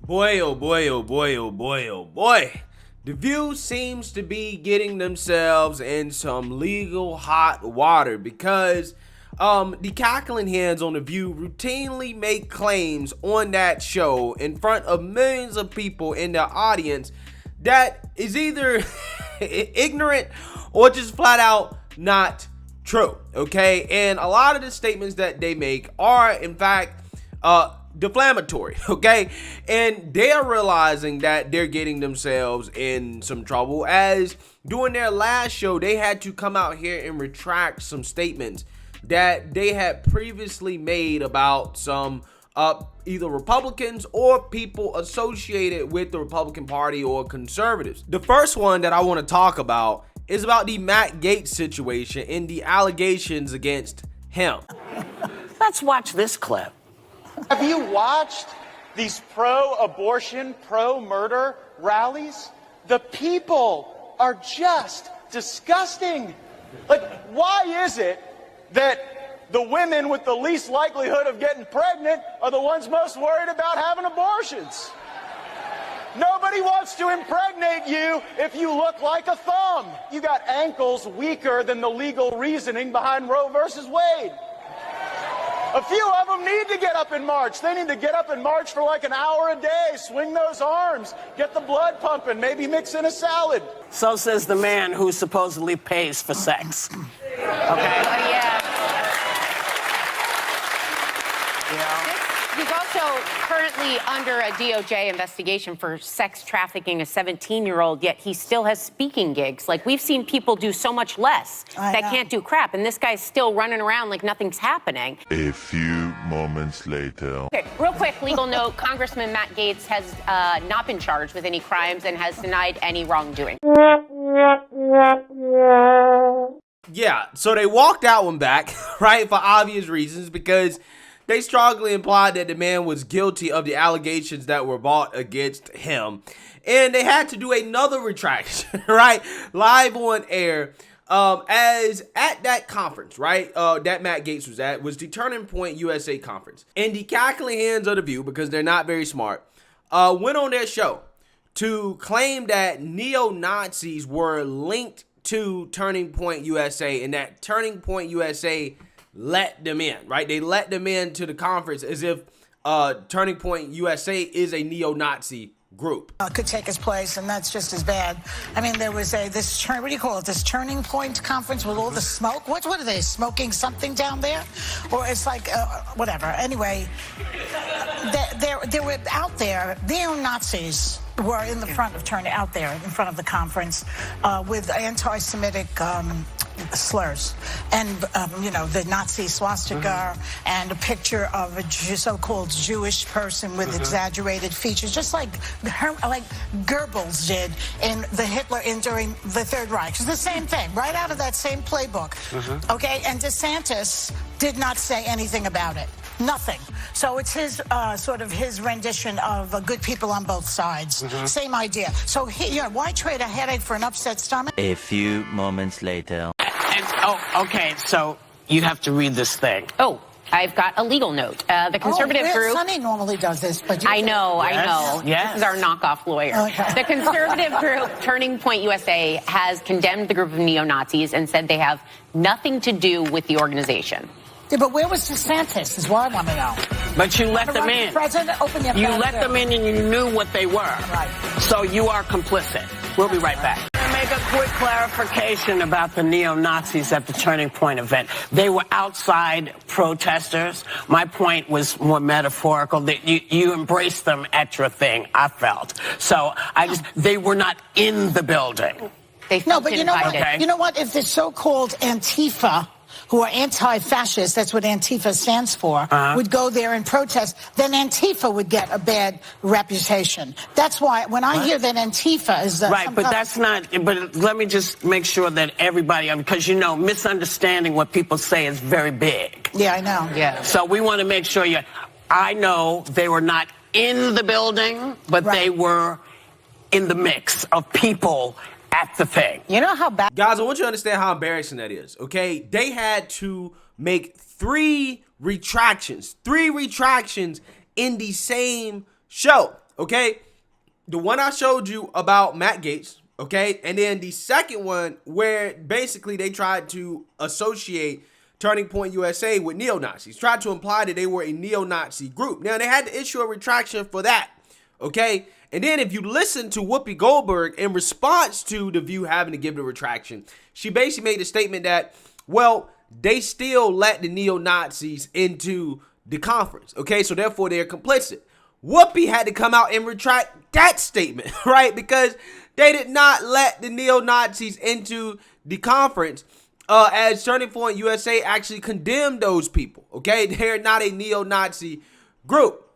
Boy, oh boy, oh boy, oh boy, oh boy. The View seems to be getting themselves in some legal hot water because the cackling hands on The View routinely make claims on that show in front of millions of people in their audience that is either ignorant or just flat out not true, okay? And a lot of the statements that they make are, in fact, defamatory, okay? And they're realizing that they're getting themselves in some trouble, as during their last show, they had to come out here and retract some statements that they had previously made about some either Republicans or people associated with the Republican Party or conservatives. The first one that I want to talk about is about the Matt Gaetz situation and the allegations against him. Let's watch this clip. Have you watched these pro-abortion, pro-murder rallies? The people are just disgusting. Like, why is it that the women with the least likelihood of getting pregnant are the ones most worried about having abortions? Nobody wants to impregnate you if you look like a thumb. You got ankles weaker than the legal reasoning behind Roe versus Wade. A few of them need to get up and march. They need to get up and march for like an hour a day, swing those arms, get the blood pumping, maybe mix in a salad. So says the man who supposedly pays for sex. Okay? Yeah. He's also currently under a DOJ investigation for sex trafficking a 17-year-old, yet he still has speaking gigs. Like, we've seen people do so much less that can't do crap, and this guy's still running around like nothing's happening. A few moments later. Okay, real quick, legal note, Congressman Matt Gaetz has not been charged with any crimes and has denied any wrongdoing. Yeah, so they walked that one back, right, for obvious reasons, because they strongly implied that the man was guilty of the allegations that were brought against him. And they had to do another retraction, right, live on air, as at that conference, right, that Matt Gaetz was at, was the Turning Point USA conference. And the cackling hands of The View, because they're not very smart, went on their show to claim that neo-Nazis were linked to Turning Point USA, and that Turning Point USA let them in, right? They let them in to the conference as if Turning Point USA is a neo-Nazi group. Could take his place, and that's just as bad. I mean, there was this Turning Point conference with all the smoke. What are they, smoking something down there? Or it's like, whatever. Anyway, they were out there, neo-Nazis were in the front of out there in front of the conference with anti-Semitic slurs and the Nazi swastika and a picture of a so-called Jewish person with exaggerated features, just like Goebbels did in the Hitler during the Third Reich. It's the same thing, right out of that same playbook. Okay, and DeSantis did not say anything about it. Nothing. So it's his his rendition of good people on both sides. Same idea. So why trade a headache for an upset stomach? A few moments later. Okay, so you have to read this thing. Oh, I've got a legal note. The conservative group... Sonny normally does this, but... I know. Yes. This is our knockoff lawyer. Okay. The conservative group, Turning Point USA, has condemned the group of neo-Nazis and said they have nothing to do with the organization. Yeah, but where was DeSantis is what I want to know. But you let them in. You let them in and you knew what they were. Right. So you are complicit. We'll be right back. Make a quick clarification about the neo-Nazis at the Turning Point event. They were outside protesters. My point was more metaphorical, that you embraced them at your thing, I felt. So they were not in the building. No, but you know what? Okay. You know what? If the so-called Antifa, who are anti-fascist, that's what Antifa stands for, would go there and protest, then Antifa would get a bad reputation. That's why when I hear that Antifa is the... Right, but that's not... But let me just make sure that everybody... Because, misunderstanding what people say is very big. Yeah, I know. Yeah. So we want to make sure I know they were not in the building, but they were in the mix of people at the thing. You know how bad... Guys, I want you to understand how embarrassing that is, okay? They had to make three retractions in the same show, okay? The one I showed you about Matt Gaetz, okay? And then the second one where basically they tried to associate Turning Point USA with neo-Nazis, tried to imply that they were a neo-Nazi group. Now, they had to issue a retraction for that, okay? And then if you listen to Whoopi Goldberg in response to The View having to give the retraction, she basically made a statement that, well, they still let the neo-Nazis into the conference, okay? So therefore, they're complicit. Whoopi had to come out and retract that statement, right? Because they did not let the neo-Nazis into the conference, as Turning Point USA actually condemned those people, okay? They're not a neo-Nazi group.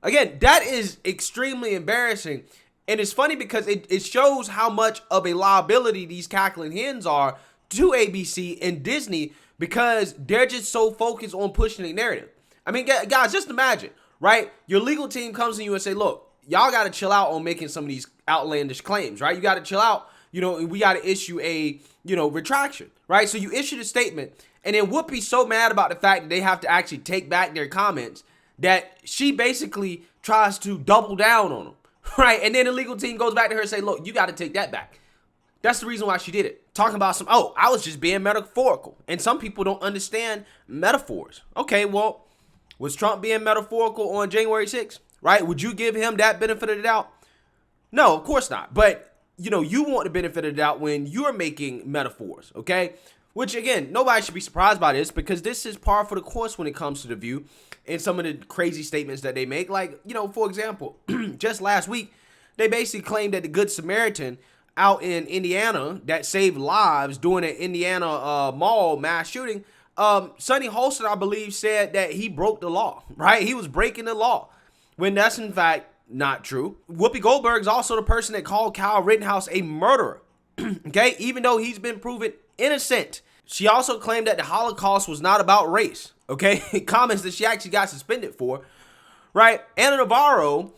Again, that is extremely embarrassing. And it's funny because it shows how much of a liability these cackling hens are to ABC and Disney, because they're just so focused on pushing a narrative. I mean, guys, just imagine, right? Your legal team comes to you and say, look, y'all got to chill out on making some of these outlandish claims, right? You got to chill out, we got to issue a, retraction, right? So you issued a statement, and then Whoopi's so mad about the fact that they have to actually take back their comments that she basically tries to double down on them, right? And then the legal team goes back to her and say, look, you got to take that back. That's the reason why she did it. Talking about I was just being metaphorical. And some people don't understand metaphors. Okay, well, was Trump being metaphorical on January 6th, right? Would you give him that benefit of the doubt? No, of course not. But, you want the benefit of the doubt when you're making metaphors, okay? Which, again, nobody should be surprised by this, because this is par for the course when it comes to The View and some of the crazy statements that they make. Like, for example, just last week, they basically claimed that the Good Samaritan out in Indiana that saved lives during an Indiana mall mass shooting, Sonny Holston, I believe, said that he broke the law, right? He was breaking the law, when that's in fact not true. Whoopi Goldberg's also the person that called Kyle Rittenhouse a murderer, okay? Even though he's been proven innocent. She also claimed that the Holocaust was not about race, okay? Comments that she actually got suspended for, right? Anna Navarro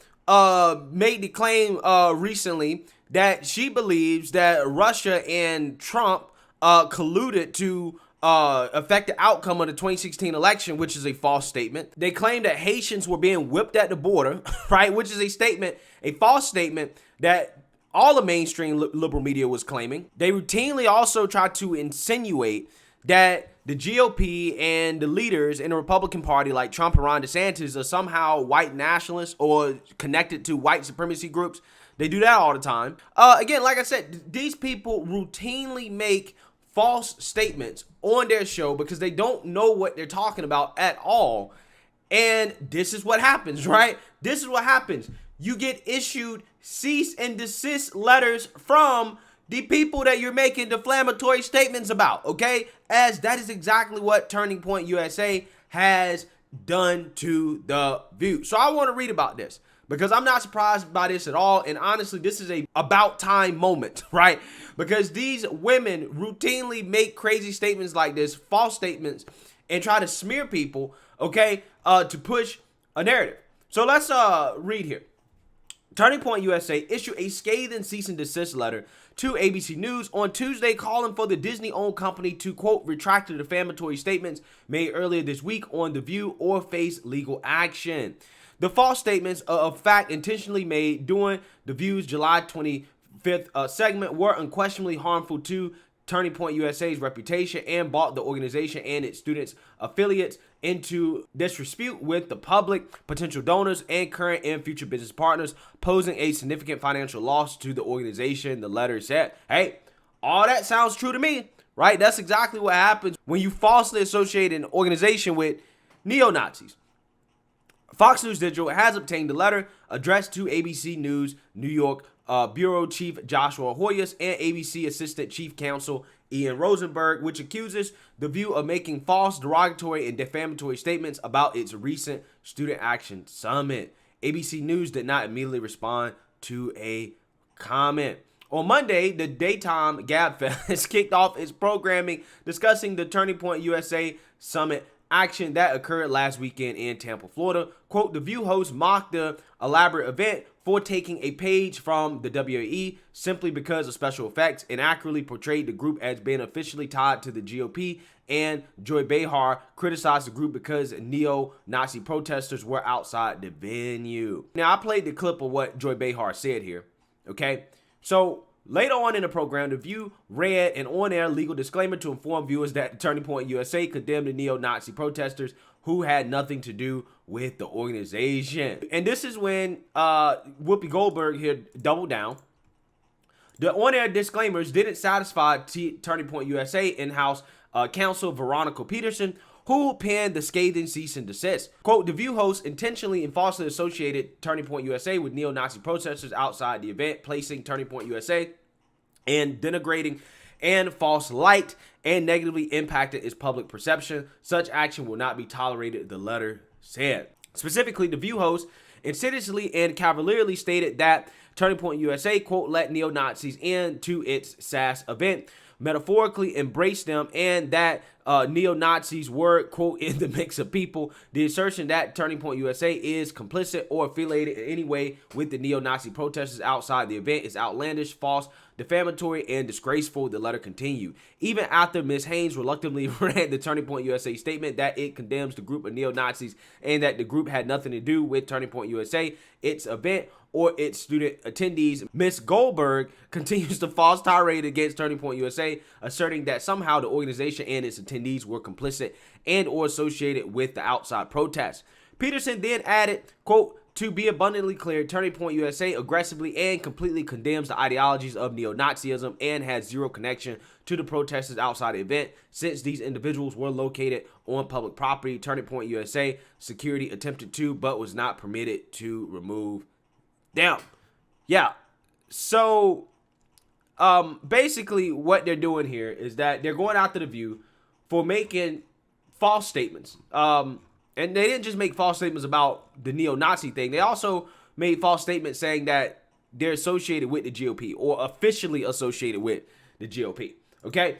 made the claim recently that she believes that Russia and Trump colluded to affect the outcome of the 2016 election, which is a false statement. They claim that Haitians were being whipped at the border, right? Which is a false statement that all the mainstream liberal media was claiming. They routinely also try to insinuate that the GOP and the leaders in the Republican Party, like Trump and Ron DeSantis, are somehow white nationalists or connected to white supremacy groups. They do that all the time. Again, like I said, these people routinely make false statements on their show because they don't know what they're talking about at all. And this is what happens, right? This is what happens. You get issued cease and desist letters from the people that you're making defamatory statements about, okay? As that is exactly what Turning Point USA has done to The View. So I want to read about this, because I'm not surprised by this at all. And honestly, this is a about time moment, right? Because these women routinely make crazy statements like this, false statements, and try to smear people, okay, to push a narrative. So let's read here. Turning Point USA issued a scathing cease and desist letter to ABC News on Tuesday, calling for the Disney-owned company to, quote, retract the defamatory statements made earlier this week on The View or face legal action. The false statements of fact intentionally made during The View's July 25th segment were unquestionably harmful to Turning Point USA's reputation and brought the organization and its students affiliates into disrepute with the public, potential donors, and current and future business partners, posing a significant financial loss to the organization, the letter said. Hey, all that sounds true to me, right? That's exactly what happens when you falsely associate an organization with neo-Nazis. Fox News Digital has obtained a letter addressed to ABC News New York Bureau Chief Joshua Hoyas and ABC Assistant Chief Counsel Ian Rosenberg, which accuses The View of making false, derogatory, and defamatory statements about its recent Student Action Summit. ABC News did not immediately respond to a comment. On Monday, the daytime Gabfest kicked off its programming discussing the Turning Point USA Summit action that occurred last weekend in Tampa, Florida. Quote, The View host mocked the elaborate event for taking a page from the WAE simply because of special effects and accurately portrayed the group as being officially tied to the GOP, and Joy Behar criticized the group because neo-Nazi protesters were outside the venue. Now, I played the clip of what Joy Behar said here, okay? So, later on in the program, The View read an on-air legal disclaimer to inform viewers that Turning Point USA condemned the neo-Nazi protesters who had nothing to do with the organization. And this is when Whoopi Goldberg here doubled down. The on-air disclaimers didn't satisfy Turning Point USA in-house counsel Veronica Peterson, who penned the scathing cease and desist. Quote, The View host intentionally and falsely associated Turning Point USA with neo-Nazi protesters outside the event, placing Turning Point USA and denigrating and false light and negatively impacted its public perception. Such action will not be tolerated, the letter said. Specifically, The View host insidiously and cavalierly stated that Turning Point USA, quote, let neo-Nazis into its SAS event, metaphorically embraced them, and that neo-Nazis were, quote, in the mix of people. The assertion that Turning Point USA is complicit or affiliated in any way with the neo-Nazi protesters outside the event is outlandish, false, defamatory, and disgraceful, the letter continued. Even after Ms. Haynes reluctantly read the Turning Point USA statement that it condemns the group of neo-Nazis and that the group had nothing to do with Turning Point USA, its event, or its student attendees, Ms. Goldberg continues to false tirade against Turning Point USA, asserting that somehow the organization and its attendees were complicit and or associated with the outside protests. Peterson then added, quote, to be abundantly clear, Turning Point USA aggressively and completely condemns the ideologies of neo-Nazism and has zero connection to the protesters outside the event. Since these individuals were located on public property, Turning Point USA security attempted to, but was not permitted to remove them. Yeah. So, basically what they're doing here is that they're going after The View for making false statements. And they didn't just make false statements about the neo-Nazi thing. They also made false statements saying that they're associated with the GOP or officially associated with the GOP. Okay?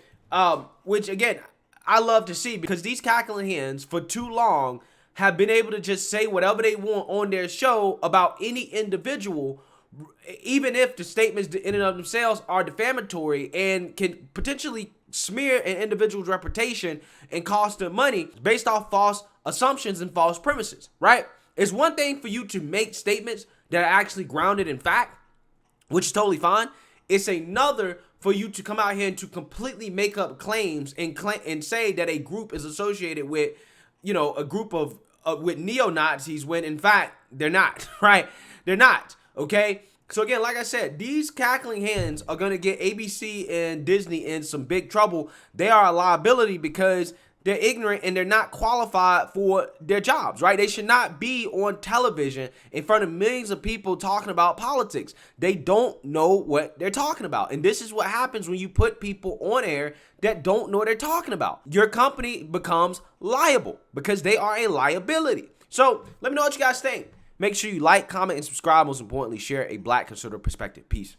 Which, again, I love to see, because these cackling hens for too long have been able to just say whatever they want on their show about any individual, even if the statements in and of themselves are defamatory and can potentially smear an individual's reputation and cost them money based off false assumptions and false premises, right? It's one thing for you to make statements that are actually grounded in fact, which is totally fine. It's another for you to come out here and to completely make up claims and say that a group is associated with, you know, a group of with neo-Nazis when in fact they're not, right? They're not, okay? So again, like I said, these cackling hens are going to get ABC and Disney in some big trouble. They are a liability because they're ignorant and they're not qualified for their jobs, right? They should not be on television in front of millions of people talking about politics. They don't know what they're talking about. And this is what happens when you put people on air that don't know what they're talking about. Your company becomes liable because they are a liability. So let me know what you guys think. Make sure you like, comment, and subscribe. Most importantly, share a Black conservative perspective. Peace.